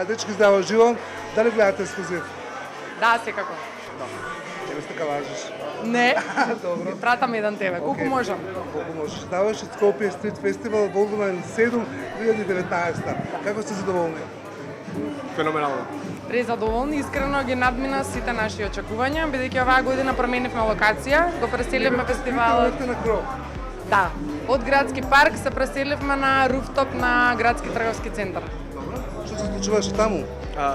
дечки здраво живо, дали гледате ексклузив? Да, секако. Тебе сте калажиш. Не, Добро. пратам еден тебе, колку Окей. можам. Колку можеш. Даваш Скопје Стрит Фестивал Волгумен 7 2019. Како сте задоволни? Феноменално. Презадоволни, искрено ги надмина сите наши очекувања, бидејќи оваа година променивме локација, го преселивме фестивалот. Идете на кров. Да, од градски парк се преселивме на руфтоп на градски трговски центар. Што се случуваше таму?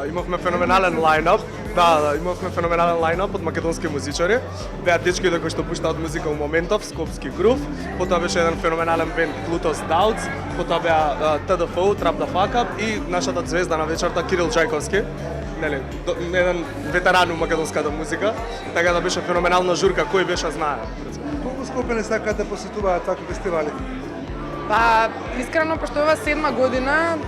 Имавме феноменален лајнап. Да, имавме феноменален лајнап од македонски музичари. Беа дечките кои што пуштаат музика у моментов, Скопски грув. Потоа беше еден феноменален бенд Pluto's Doubts. Потоа беа TDF, Trap the Fuck Up и нашата звезда на вечерта Кирил Чајковски. Нели, еден ветеран у македонската музика. Така да беше феноменална журка, кој беше знае. Колку Скопјани сакаат да посетуваат такви фестивали? Па, искрено, пошто ова 7 година,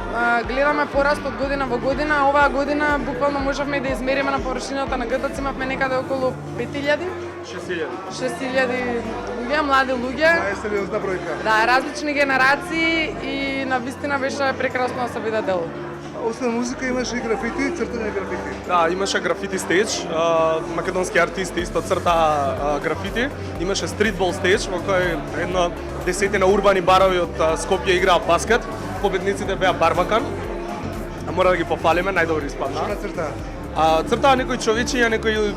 гледаме пораст од година во година, оваа година буквално можевме да измериме на површината на ГТЦ, имавме некаде околу 5000, 6000 луѓе, млади луѓе. Тоа е сериозна бројка. Да, различни генерации и на вистина беше прекрасно да се биде дел. Освен музика имаше и графити, цртање графити. Да, имаше графити стејдж, македонски артисти исто цртаа графити. Имаше стритбол стејдж во кој една десетина урбани барови од Скопје играа баскет. Победниците беа Барбакан. Мора да ги пофалиме, најдобри Што испаднаа. нацртаа? Цртаа некои човечиња,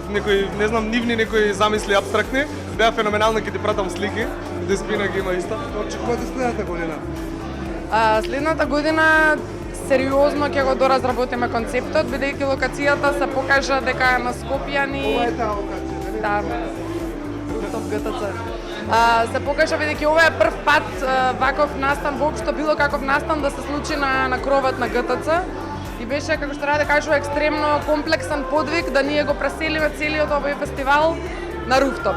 некои не знам нивни, некои замисли апстрактни. Беа феноменални, ќе ти пратам слики. Деспина ги има исто. Очекувате следната година? Следната година сериозно ќе го доразработиме концептот, бидејќи локацијата се покажа дека на Скопјани... Ова е таа локација, нели? Да, Руфтоп ГТЦ. Се покажа бидејќи ова е прв пат ваков настан, воопшто било каков настан да се случи на кровот на ГТЦ. И беше, како што Раде кажува, екстремно комплексен подвиг да ние го преселиме целиот овој фестивал на Руфтоп.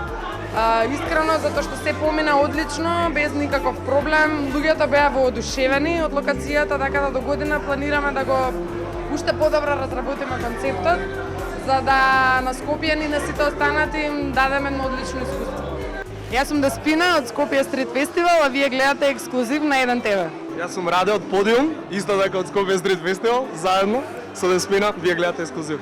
Искрено, затоа што се помина одлично, без никаков проблем. Луѓето беа воодушевени од локацијата, така да до година планираме да го уште подобро разработиме концептот, за да на Скопјани на сите останати им дадеме едно одлично искуство. Јас сум Деспина од Скопје Стрит Фестивал, а вие гледате ексклузив на Еден ТВ. Јас сум Раде од Подиум, исто така од Скопје Стрит Фестивал, заедно со Деспина, вие гледате ексклузив.